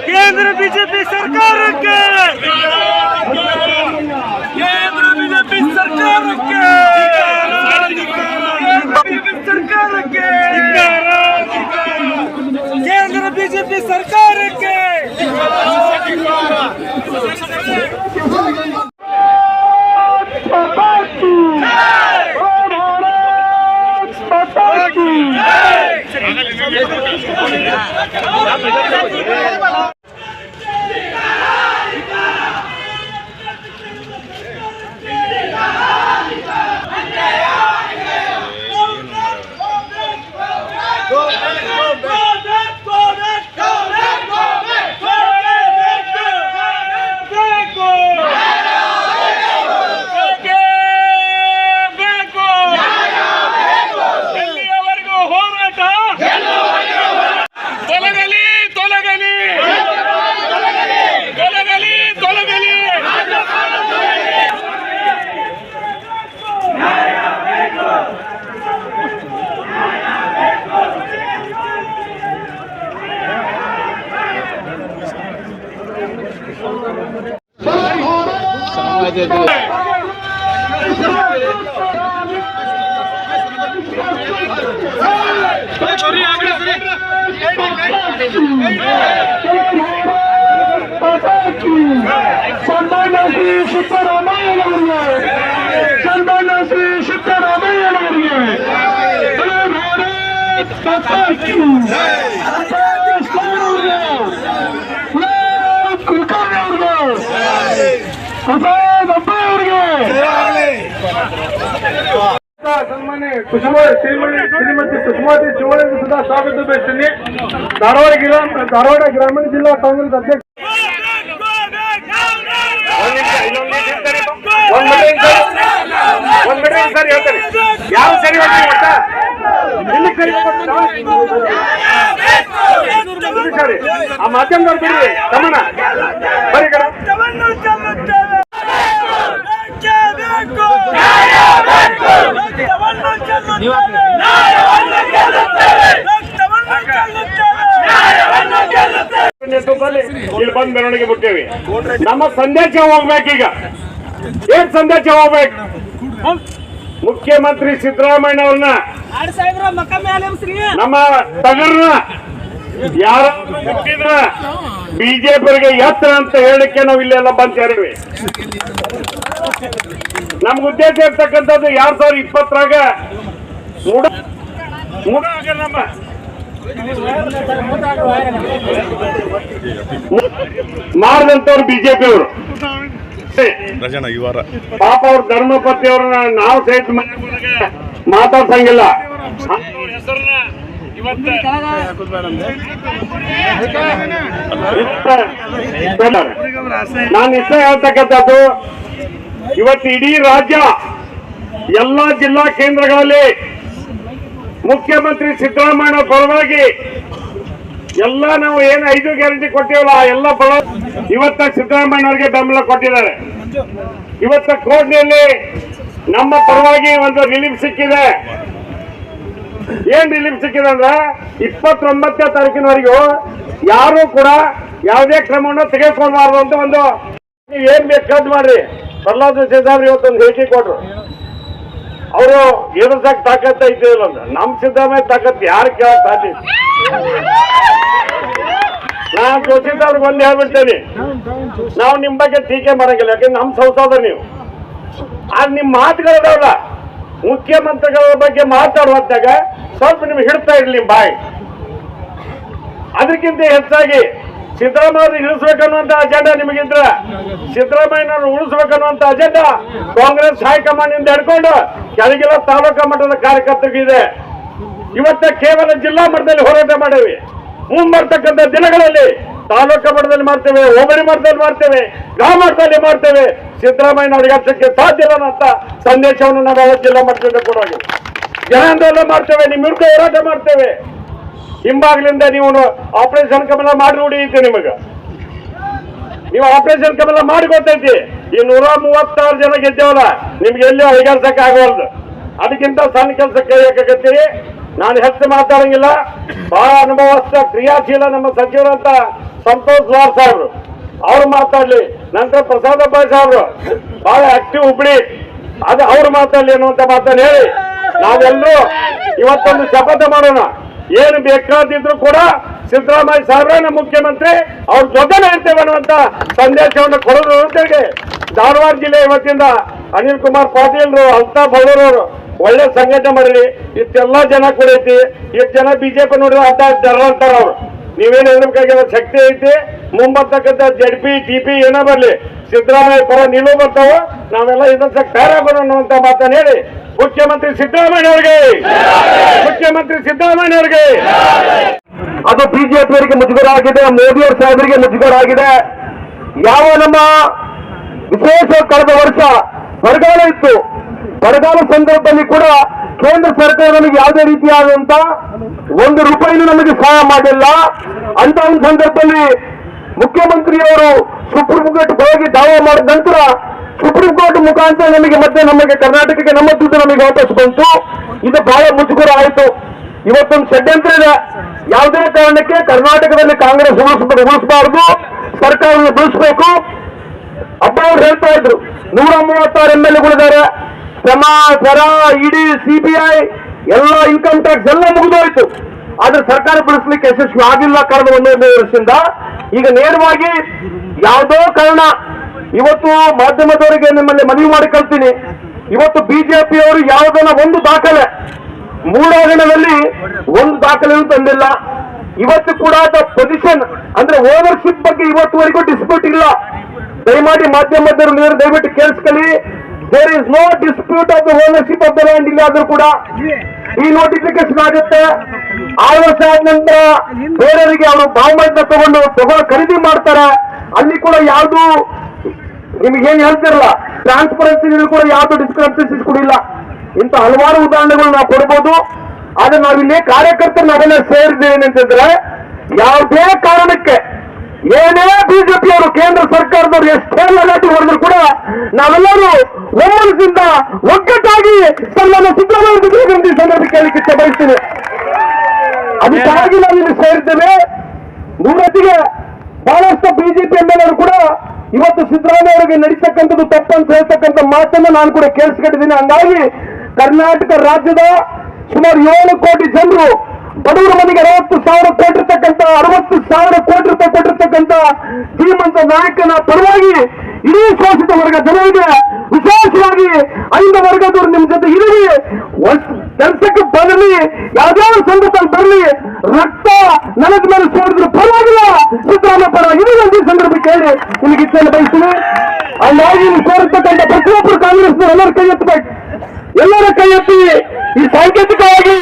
ಕೇಂದ್ರ ಬಿಜೆಪಿ ಸರ್ಕಾರಕ್ಕೆ, ಕೇಂದ್ರ ಬಿಜೆಪಿ ಸರ್ಕಾರಕ್ಕೆ, ಸರ್ಕಾರಕ್ಕೆ, ಕೇಂದ್ರ ಬಿಜೆಪಿ ಸರ್ಕಾರಕ್ಕೆ. ಸನ್ಮಾನ್ಯ ಶ್ರೀಮತಿ ಸುಷ್ಮಾತಿ ಶಿವಲಿಂಗ ಸುಧಾ ಸ್ವಾಗತ ಬಯಸ್ತೀನಿ. ಧಾರವಾಡ ಗ್ರಾಮೀಣ ಜಿಲ್ಲಾ ಕಾಂಗ್ರೆಸ್ ಅಧ್ಯಕ್ಷ. ಸರ್ ಹೇಳ್ತಾರೆ ಯಾವ ಸರಿ ಸರಿ ಆ ಮಾಧ್ಯಮದವ್ರು ಬಿಡ್ರಿ ತಮ್ಮನ ಬರೀ ಕಡ ಇಲ್ಲಿ ಬಂದು ಮೆರವಣಿಗೆ ಬಿಟ್ಟೇವಿ. ನಮ್ಮ ಸಂದೇಶ ಹೋಗ್ಬೇಕೀಗ. ಏನ್ ಸಂದೇಶ ಹೋಗ್ಬೇಕು? ಮುಖ್ಯಮಂತ್ರಿ ಸಿದ್ದರಾಮಯ್ಯ ಅವ್ರನ್ನ, ನಮ್ಮ ತಗರ್ನ ಯಾರ ಬಿಜೆಪಿಯವರಿಗೆ ಎತ್ತರ ಅಂತ ಹೇಳಕ್ಕೆ ನಾವು ಇಲ್ಲೆಲ್ಲ ಬಂದ್ ಸೇರಿವಿ. ನಮ್ಗೆ ಉದ್ದೇಶ ಇರ್ತಕ್ಕಂಥದ್ದು 2020ರಾಗ ನಮ್ಮ ಮಾಡಿದಂತವ್ರು ಬಿಜೆಪಿ ಅವರು. ಪಾಪ ಅವ್ರ ಧರ್ಮಪತಿ ಅವ್ರನ್ನ ನಾವು ಸಹಿತ ಮಾತಾಡ್ಸಂಗಿಲ್ಲ. ನಾನು ಇಷ್ಟ ಹೇಳ್ತಕ್ಕಂಥದ್ದು, ಇವತ್ತು ಇಡೀ ರಾಜ್ಯ ಎಲ್ಲಾ ಜಿಲ್ಲಾ ಕೇಂದ್ರಗಳಲ್ಲಿ ಮುಖ್ಯಮಂತ್ರಿ ಸಿದ್ದರಾಮಯ್ಯ ಪರವಾಗಿ ಎಲ್ಲ ನಾವು ಏನು 5 ಗ್ಯಾರಂಟಿ ಕೊಟ್ಟಿವಲ್ಲ ಎಲ್ಲ ಫಲ ಇವತ್ತ ಸಿದ್ದರಾಮಯ್ಯವ್ರಿಗೆ ಬೆಂಬಲ ಕೊಟ್ಟಿದ್ದಾರೆ. ಇವತ್ತ ಕೋರ್ಟ್ನಲ್ಲಿ ನಮ್ಮ ಪರವಾಗಿ ಒಂದು ರಿಲೀಫ್ ಸಿಕ್ಕಿದೆ. ಏನ್ ರಿಲೀಫ್ ಸಿಕ್ಕಿದೆ ಅಂದ್ರೆ 29ನೇ ತಾರೀಕಿನವರೆಗೂ ಯಾರು ಕೂಡ ಯಾವುದೇ ಕ್ರಮವನ್ನು ತೆಗೆದುಕೊಳ್ಬಾರ್ದು ಅಂತ ಒಂದು ಏನ್ ಬೇಕಾದ್ ಮಾಡ್ರಿ. ಪ್ರಹ್ಲಾದ್ ಸಿದ್ದರಾಮಯ್ಯ ಇವತ್ತೊಂದು ಹೇಳಿಕೆ ಕೊಟ್ರು. ಅವರು ಎದುರ್ಸಕ್ ತಾಕತ್ತ ಇದ್ದಿಲ್ಲ ಅಂದ್ರೆ ನಮ್ ಸಿದ್ದರಾಮಯ್ಯ ತಾಕತ್ ಯಾರು ಕೇಳಕ್ ಸಾಧ್ಯ? ನಾನ್ ಜೋಶಿದವ್ರಿಗೆ ಒಂದ್ ಹೇಳ್ಬಿಡ್ತೇನೆ, ನಾವು ನಿಮ್ ಬಗ್ಗೆ ಟೀಕೆ ಮಾಡಂಗಿಲ್ಲ, ಯಾಕಂದ್ರೆ ನಮ್ ಸಂಸದ ನೀವು. ಆಗ ನಿಮ್ ಮಾತುಗಳಿದಾವಲ್ಲ, ಮುಖ್ಯಮಂತ್ರಿಗಳ ಬಗ್ಗೆ ಮಾತಾಡುವಂತಾಗ ಸ್ವಲ್ಪ ನಿಮ್ಗೆ ಹಿಡ್ತಾ ಇರ್ಲಿ ಬಾಯಿ. ಅದಕ್ಕಿಂತ ಹೆಚ್ಚಾಗಿ ಸಿದ್ದರಾಮಯ್ಯ ಇಳಿಸ್ಬೇಕನ್ನುವಂತ ಅಜೆಂಡಾ ನಿಮಗಿದ್ರ, ಸಿದ್ದರಾಮಯ್ಯನವ್ರು ಉಳಿಸ್ಬೇಕನ್ನುವಂತ ಅಜೆಂಡಾ ಕಾಂಗ್ರೆಸ್ ಹೈಕಮಾಂಡ್ ಇಂದ ಹಿಡ್ಕೊಂಡು ಕೆಳಗಿನ ತಾಲೂಕಾ ಮಟ್ಟದ ಕಾರ್ಯಕರ್ತರಿಗಿದೆ. ಇವತ್ತ ಕೇವಲ ಜಿಲ್ಲಾ ಮಟ್ಟದಲ್ಲಿ ಹೋರಾಟ ಮಾಡೇವಿ. ಮುಂಬರ್ತಕ್ಕಂಥ ದಿನಗಳಲ್ಲಿ ತಾಲೂಕಾ ಮಟ್ಟದಲ್ಲಿ ಮಾಡ್ತೇವೆ, ಹೋಬಳಿ ಮಟ್ಟದಲ್ಲಿ ಮಾಡ್ತೇವೆ, ಗ್ರಾಮ ಮಟ್ಟದಲ್ಲಿ ಮಾಡ್ತೇವೆ. ಸಿದ್ದರಾಮಯ್ಯನವ್ರಿಗೆ ಹಚ್ಚಕ್ಕೆ ಸಾಧ್ಯ ಇಲ್ಲ ಅಂತ ಸಂದೇಶವನ್ನು ನಾವು ಜಿಲ್ಲಾ ಮಟ್ಟದಿಂದ ಕೊಡೋದು. ಜನಾಂದೋಲನ ಮಾಡ್ತೇವೆ, ನಿಮ್ಮ ವಿರುದ್ಧ ಹೋರಾಟ ಮಾಡ್ತೇವೆ. ಹಿಂಬಾಗ್ಲಿಂದ ನೀವು ಆಪರೇಷನ್ ಕಮಲ ಮಾಡಿ ರೂಢಿ ನಿಮಗ, ನೀವು ಆಪರೇಷನ್ ಕಮಲ ಮಾಡಿ ಗೊತ್ತೈತಿ. ಈ 136 ಜನ ಗೆದ್ದೇವಲ್ಲ, ನಿಮ್ಗೆ ಎಲ್ಲಿ ಅಧಿಕಾರಸಕ್ಕೆ ಆಗವಲ್ದು. ಅದಕ್ಕಿಂತ ಸಣ್ಣ ಕೆಲಸ ಕೈಯಾಕತ್ತೀರಿ. ನಾನು ಹೆಚ್ಚು ಮಾತಾಡಂಗಿಲ್ಲ. ಬಹಳ ಅನುಭವಸ್ಥ ಕ್ರಿಯಾಶೀಲ ನಮ್ಮ ಸಚಿವರಂತ ಸಂತೋಷ್ ವಾರ್ ಸಾಹೇಬ್ರು ಅವ್ರು ಮಾತಾಡ್ಲಿ, ನಂತರ ಪ್ರಸಾದ್ ಅಬ್ಬಾಯಿ ಸಾಹೇಬ್ರು ಬಹಳ ಆಕ್ಟಿವ್ ಹುಬ್ಳಿ, ಅದು ಅವ್ರು ಮಾತಾಡ್ಲಿ ಅನ್ನುವಂತ ಮಾತನ್ನು ಹೇಳಿ ನಾವೆಲ್ಲರೂ ಇವತ್ತೊಂದು ಶಪಥ ಮಾಡೋಣ. ಏನು ಬೇಕಾದಿದ್ರು ಕೂಡ ಸಿದ್ದರಾಮಯ್ಯ ಸಾಹೇಬ್ರ ನಮ್ಮ ಮುಖ್ಯಮಂತ್ರಿ, ಅವ್ರ ಜೊತೆನೇ ಇರ್ತೇವೆ ಅನ್ನುವಂತ ಸಂದೇಶವನ್ನು ಕೊಡೋದ್ರ ಜೊತೆಗೆ ಧಾರವಾಡ ಜಿಲ್ಲೆ ಇವತ್ತಿಂದ ಅನಿಲ್ ಕುಮಾರ್ ಪಾಟೀಲ್ರು, ಅಲ್ತಾಫ್ ಅವರು ಒಳ್ಳೆ ಸಂಘಟನೆ ಮಾಡಲಿ. ಇಷ್ಟೆಲ್ಲ ಜನ ಕೂಡ ಐತಿ, ಇಷ್ಟು ಜನ ಬಿಜೆಪಿ ನೋಡಿದ್ರೆ ಅಂತ ಜನ ಅಂತಾರ ಅವ್ರು. ನೀವೇನು ಹೇಳ್ಬೇಕಾಗಿರೋ ಶಕ್ತಿ ಐತಿ, ಮುಂಬರ್ತಕ್ಕಂಥ ಜಡ್ಪಿ ಟಿಪಿ ಏನೋ ಬರ್ಲಿ, ಸಿದ್ದರಾಮಯ್ಯ ಪರ ನಿಲುವು ಬರ್ತಾವ, ನಾವೆಲ್ಲ ಇದಕ್ಕೆ ತಯಾರಾಗೋಣ ಅನ್ನುವಂತ ಮಾತನ್ನು ಹೇಳಿ ಮುಖ್ಯಮಂತ್ರಿ ಸಿದ್ದರಾಮಯ್ಯ ಅವರಿಗೆ, ಮುಖ್ಯಮಂತ್ರಿ ಸಿದ್ದರಾಮಯ್ಯ ಅವರಿಗೆ. ಅದು ಬಿಜೆಪಿಯವರಿಗೆ ಮುಜುಗರ ಆಗಿದೆ, ಮೋದಿಯವರ ಸಾಹೇಬರಿಗೆ ಮುಜುಗರ ಆಗಿದೆ. ಯಾವ ನಮ್ಮ ವಿಶೇಷ ಕಳೆದ ವರ್ಷ ಬರಗಾಲ ಇತ್ತು, ಬರಗಾಲ ಸಂದರ್ಭದಲ್ಲಿ ಕೂಡ ಕೇಂದ್ರ ಸರ್ಕಾರ ನಮಗೆ ಯಾವುದೇ ರೀತಿಯಾದಂತ ₹1 ನಮಗೆ ಸಹಾಯ ಮಾಡಿಲ್ಲ. ಅಂತ ಒಂದು ಸಂದರ್ಭದಲ್ಲಿ ಮುಖ್ಯಮಂತ್ರಿಯವರು ಸುಪ್ರೀಂ ಕೋರ್ಟ್ ಹೋಗಿ ದಾವಾ ಮಾಡಿದ ನಂತರ ಸುಪ್ರೀಂ ಕೋರ್ಟ್ ಮುಖಾಂತರ ನಮಗೆ ಕರ್ನಾಟಕಕ್ಕೆ ನಮ್ಮ ದುಡ್ಡು ನಮಗೆ ವಾಪಸ್ ಬಂತು. ಇದು ಬಹಳ ಮುಜುಗರ ಆಯಿತು. ಇವತ್ತೊಂದು ಷಡ್ಯಂತ್ರ ಇದೆ. ಯಾವುದೇ ಕಾರಣಕ್ಕೆ ಕರ್ನಾಟಕದಲ್ಲಿ ಕಾಂಗ್ರೆಸ್ ಉಳಿಸಬಾರದು, ಸರ್ಕಾರವನ್ನು ಬೆಳೆಸಬೇಕು. ಅಬ್ಬ ಅವ್ರು ಹೇಳ್ತಾ ಇದ್ರು 136 MLAಗಳಿದ್ದಾರೆ, ಸರ, ಇಡಿ, ಸಿಬಿಐ ಎಲ್ಲ ಇನ್ಕಮ್ ಟ್ಯಾಕ್ಸ್ ಎಲ್ಲ ಮುಗಿದೋಯ್ತು. ಆದ್ರೆ ಸರ್ಕಾರ ಬೆಳೆಸಲಿಕ್ಕೆ ಯಶಸ್ವಿ ಆಗಿಲ್ಲ ಕಳೆದ 1.5 ವರ್ಷದಿಂದ. ಈಗ ನೇರವಾಗಿ ಯಾವುದೋ ಕಾರಣ ಇವತ್ತು ಮಾಧ್ಯಮದವರಿಗೆ ನಿಮ್ಮಲ್ಲಿ ಮನವಿ ಮಾಡಿಕೊಳ್ತೀನಿ, ಇವತ್ತು ಬಿಜೆಪಿಯವರು ಯಾವುದನ್ನ ಒಂದು ದಾಖಲೆ ಮೂಡಾಗಣದಲ್ಲಿ ಒಂದು ದಾಖಲೆಯೂ ತಂದಿಲ್ಲ. ಇವತ್ತು ಕೂಡ ಪೊಸಿಷನ್ ಅಂದ್ರೆ ಓನರ್ಶಿಪ್ ಬಗ್ಗೆ ಇವತ್ತುವರೆಗೂ ಡಿಸ್ಪ್ಯೂಟ್ ಇಲ್ಲ. ದಯಮಾಡಿ ಮಾಧ್ಯಮದವರು ನೀವು ದಯವಿಟ್ಟು ಕೇಳಿಸ್ಕೊಳ್ಳಿ. There is no dispute of the ownership of the land. ಇಲ್ಲಿ ಆದ್ರೂ ಕೂಡ ಈ ನೋಟಿಫಿಕೇಶನ್ ಆಗುತ್ತೆ. 6 ವರ್ಷ ಆದ ನಂತರ ಬೇರೆಯವರಿಗೆ ಅವರು ಭಾವಮತ ತಗೊಂಡು ಖರೀದಿ ಮಾಡ್ತಾರೆ. ಅಲ್ಲಿ ಕೂಡ ಯಾವುದು ನಿಮ್ಗೇನು ಹೇಳ್ತಿರಲ್ಲ, ಟ್ರಾನ್ಸ್ಪರೆನ್ಸಿ ಕೂಡ ಯಾವುದು ಡಿಸ್ಕ್ರಿಪೆನ್ಸಿಸ್ ಕೂಡ ಇಲ್ಲ. ಇಂಥ ಹಲವಾರು ಉದಾಹರಣೆಗಳು ನಾವು ಕೊಡ್ಬೋದು. ಆದ್ರೆ ನಾವಿಲ್ಲಿ ಕಾರ್ಯಕರ್ತರು ನಾವೆಲ್ಲ ಸೇರಿದ್ದೇವೆ ಅಂತಂದ್ರೆ ಯಾವುದೇ ಕಾರಣಕ್ಕೆ ಏನೇ ಬಿಜೆಪಿಯವರು ಕೇಂದ್ರ ಸರ್ಕಾರದವರು ಎಷ್ಟೇ ಗಲಾಟೆ ಹೊಡೆದ್ರು ಕೂಡ ನಾವೆಲ್ಲರೂ ಒಮ್ಮನದಿಂದ ಒಗ್ಗಟ್ಟಾಗಿ ಸನ್ಮಾನ್ಯ ಸಿದ್ದರಾಮಯ್ಯ ಸಂದರ್ಭ ಕೇಳಲಿಕ್ಕೆ ಇಷ್ಟ ಬಯಸ್ತೀನಿ. ಅದಕ್ಕಾಗಿ ನಾವಿಲ್ಲಿ ಸೇರಿದ್ದೇವೆ. ನೂರತಿಗೆ ಬಹಳಷ್ಟು ಬಿಜೆಪಿ ಎಂಎಲ್ಎರು ಕೂಡ ಇವತ್ತು ಸಿದ್ದರಾಮಯ್ಯ ಅವರಿಗೆ ನಡೀತಕ್ಕಂಥದ್ದು ತಪ್ಪಂತ ಹೇಳ್ತಕ್ಕಂಥ ಮಾತನ್ನು ನಾನು ಕೂಡ ಕೇಳಿಸ್ಕೊಂಡಿದ್ದೀನಿ. ಹಂಗಾಗಿ ಕರ್ನಾಟಕ ರಾಜ್ಯದ ಸುಮಾರು 7 ಕೋಟಿ ಜನರು ಬಡವರ ಮನೆಗೆ 60,000 ಕೋಟಿ ಇರ್ತಕ್ಕಂಥ 60,000 ಕೋಟಿ ರೂಪಾಯಿ ಕೊಟ್ಟಿರ್ತಕ್ಕಂಥ ಶ್ರೀಮಂತ ನಾಯಕನ ಪರವಾಗಿ ಇಡೀ ಶೋಷಿತ ವರ್ಗ ಜನರಿಗೆ, ವಿಶೇಷವಾಗಿ ಐದು ವರ್ಗದವರು ನಿಮ್ಮ ಜೊತೆ ಇರಲಿ, ಕೆಲಸಕ್ಕೆ ಬರಲಿ, ಯಾವುದೇ ಸಂಘಟನೆ ಬರಲಿ, ರಕ್ತ ನೆಲದ ಮೇಲೆ ಸೋಡಿದ್ರು ಪರವಾಗಿಲ್ಲ, ಸಿದ್ದರಾಮಯ್ಯ ಪರ ಇದು ಒಂದು ಸಂದರ್ಭಕ್ಕೆ ಹೇಳಿ ನಿಮಗೆ ಇಚ್ಛೆಯನ್ನು ಬಯಸ್ತೀನಿ. ಹಂಗಾಗಿ ನೀವು ಸೇರಿರ್ತಕ್ಕಂಥ ಪ್ರತಿಯೊಬ್ಬರು ಕಾಂಗ್ರೆಸ್ನವರು ಎಲ್ಲರ ಕೈ ಎತ್ತಬೇಕು, ಎಲ್ಲರ ಕೈ ಎತ್ತಿ ಈ ಸಾಂಕೇತಿಕವಾಗಿ